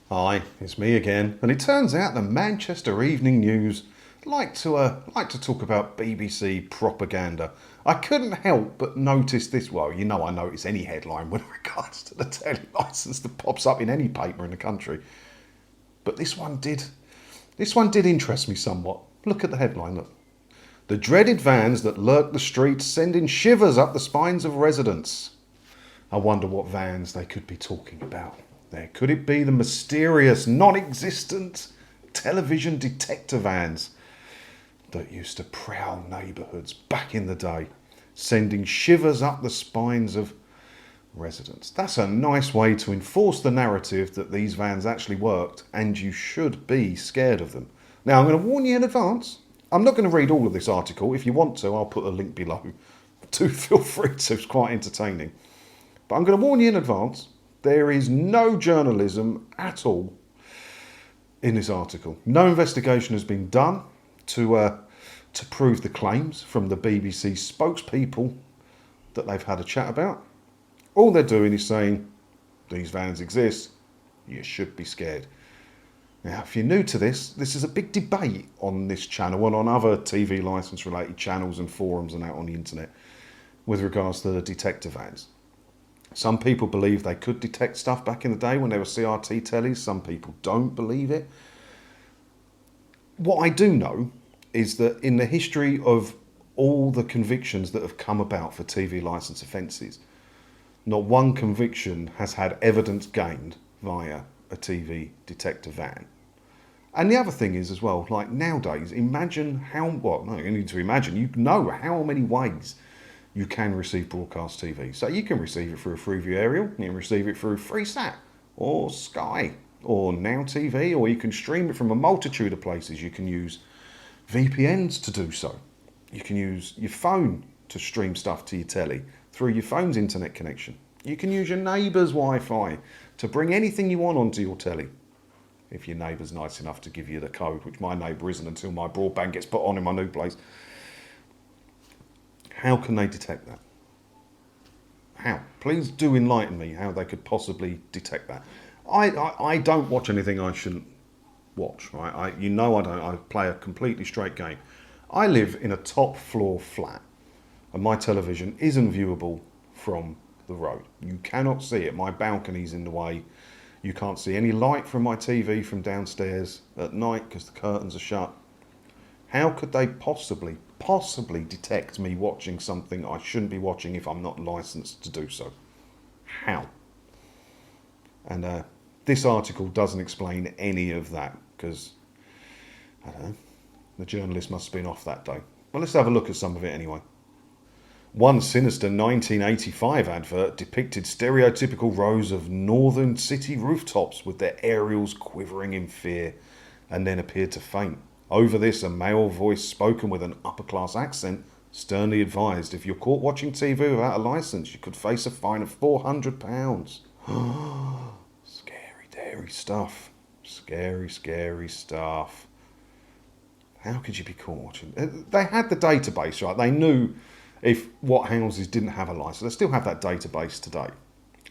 Hi, it's me again, and it turns out the Manchester Evening News like to talk about BBC propaganda. I couldn't help but notice this. Well, you know I notice any headline with regards to the telly licence that pops up in any paper in the country, but this one did. This one did interest me somewhat. Look at the headline. Look, the dreaded vans that lurk the streets sending shivers up the spines of residents. I wonder what vans they could be talking about. There, could it be the mysterious, non-existent television detector vans that used to prowl neighbourhoods back in the day, sending shivers up the spines of residents? That's a nice way to enforce the narrative that these vans actually worked, and you should be scared of them. Now, I'm going to warn you in advance. I'm not going to read all of this article. If you want to, I'll put a link below. Do feel free to. It's quite entertaining. But I'm going to warn you in advance, there is no journalism at all in this article. No investigation has been done to prove the claims from the BBC spokespeople that they've had a chat about. All they're doing is saying, these vans exist, you should be scared. Now, if you're new to this, this is a big debate on this channel and on other TV licence related channels and forums and out on the internet with regards to the detector vans. Some people believe they could detect stuff back in the day when there were CRT tellies. Some people don't believe it. What I do know is that in the history of all the convictions that have come about for TV licence offences, not one conviction has had evidence gained via a TV detector van. And the other thing is as well, like nowadays, imagine you need to imagine, you know how many ways you can receive broadcast TV. So you can receive it through a Freeview aerial, you can receive it through FreeSat or Sky or Now TV, or you can stream it from a multitude of places. You can use VPNs to do so. You can use your phone to stream stuff to your telly through your phone's internet connection. You can use your neighbour's Wi-Fi to bring anything you want onto your telly. If your neighbour's nice enough to give you the code, which my neighbour isn't until my broadband gets put on in my new place. How can they detect that? How? Please do enlighten me how they could possibly detect that. I don't watch anything I shouldn't watch, right? I don't. I play a completely straight game. I live in a top floor flat and my television isn't viewable from the road. You cannot see it. My balcony's in the way. You can't see any light from my TV from downstairs at night because the curtains are shut. How could they possibly detect me watching something I shouldn't be watching if I'm not licensed to do so? How? And this article doesn't explain any of that because, I don't know, the journalist must have been off that day. Well, let's have a look at some of it anyway. One sinister 1985 advert depicted stereotypical rows of northern city rooftops with their aerials quivering in fear and then appeared to faint. Over this, a male voice spoken with an upper-class accent sternly advised if you're caught watching TV without a licence, you could face a fine of £400. Scary, dairy stuff. Scary, scary stuff. How could you be caught watching? They had the database, right? They knew if what houses didn't have a licence. They still have that database today.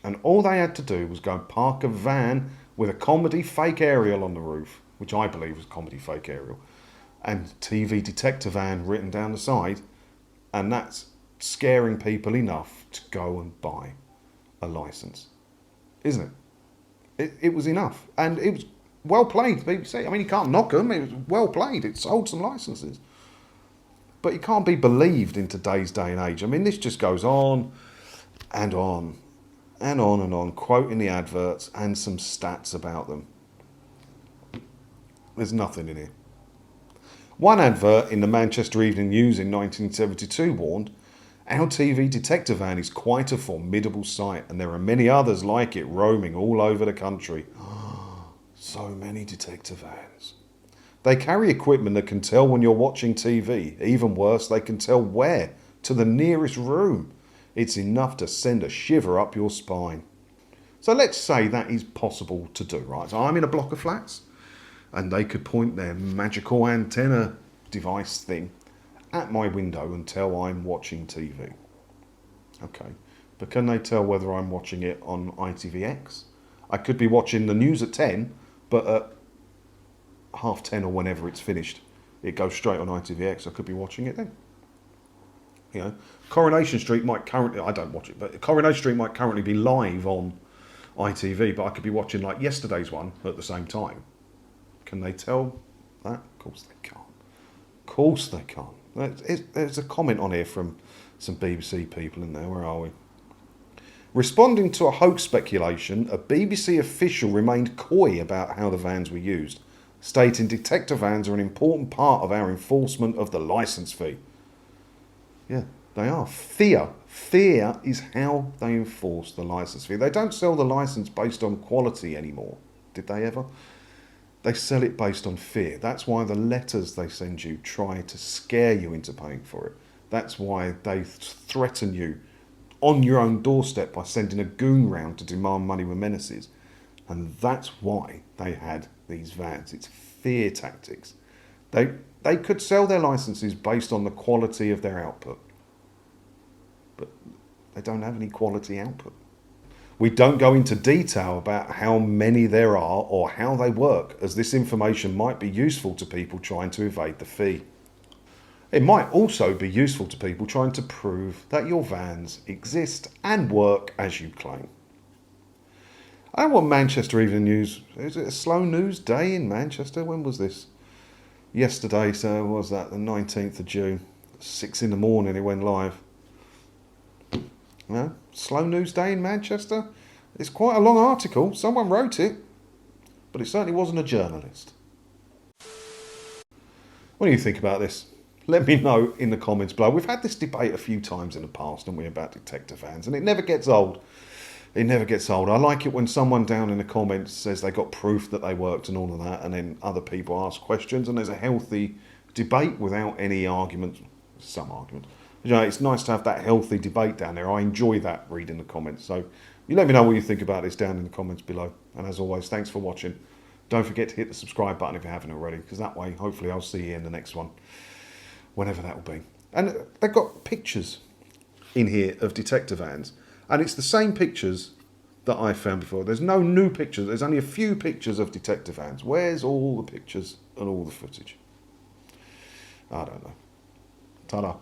And all they had to do was go and park a van with a comedy fake aerial on the roof, which I believe was comedy fake aerial, and TV detector van written down the side, and that's scaring people enough to go and buy a licence, isn't it? It was enough, and it was well played, the BBC. I mean, you can't knock them, it was well played, it sold some licences. But you can't be believed in today's day and age. I mean, this just goes on and on and on and on, quoting the adverts and some stats about them. There's nothing in here. One advert in the Manchester Evening News in 1972 warned, our TV detector van is quite a formidable sight and there are many others like it roaming all over the country. So many detector vans. They carry equipment that can tell when you're watching TV. Even worse, they can tell where, to the nearest room. It's enough to send a shiver up your spine. So let's say that is possible to do, right? So I'm in a block of flats, and they could point their magical antenna device thing at my window and tell I'm watching TV. Okay, but can they tell whether I'm watching it on ITVX? I could be watching the news at 10 But at 10:30 or whenever it's finished, it goes straight on ITVX. I could be watching it then. You know, Coronation Street might currently, I don't watch it, but Coronation Street might currently be live on ITV, but I could be watching like yesterday's one at the same time. Can they tell that? Of course they can't. Of course they can't. There's a comment on here from some BBC people in there. Where are we? Responding to a hoax speculation, a BBC official remained coy about how the vans were used, stating detector vans are an important part of our enforcement of the licence fee. Yeah, they are. Fear is how they enforce the licence fee. They don't sell the licence based on quality anymore. Did they ever? They sell it based on fear. That's why the letters they send you try to scare you into paying for it. That's why they threaten you on your own doorstep by sending a goon round to demand money with menaces. And that's why they had these vans. It's fear tactics. They could sell their licences based on the quality of their output. But they don't have any quality output. We don't go into detail about how many there are or how they work, as this information might be useful to people trying to evade the fee. It might also be useful to people trying to prove that your vans exist and work as you claim. I don't want Manchester Evening News. Is it a slow news day in Manchester? When was this? Yesterday, so was that the 19th of June? 6 in the morning it went live. No? Slow news day in Manchester? It's quite a long article. Someone wrote it. But it certainly wasn't a journalist. What do you think about this? Let me know in the comments below. We've had this debate a few times in the past, haven't we, about detector vans, and it never gets old. It never gets old. I like it when someone down in the comments says they got proof that they worked and all of that, and then other people ask questions, and there's a healthy debate without any argument. Some argument. You know, it's nice to have that healthy debate down there. I enjoy that, reading the comments. So you let me know what you think about this down in the comments below. And as always, thanks for watching. Don't forget to hit the subscribe button if you haven't already, because that way, hopefully, I'll see you in the next one, whenever that will be. And they've got pictures in here of detector vans, and it's the same pictures that I found before. There's no new pictures. There's only a few pictures of detector vans. Where's all the pictures and all the footage? I don't know. Ta-da.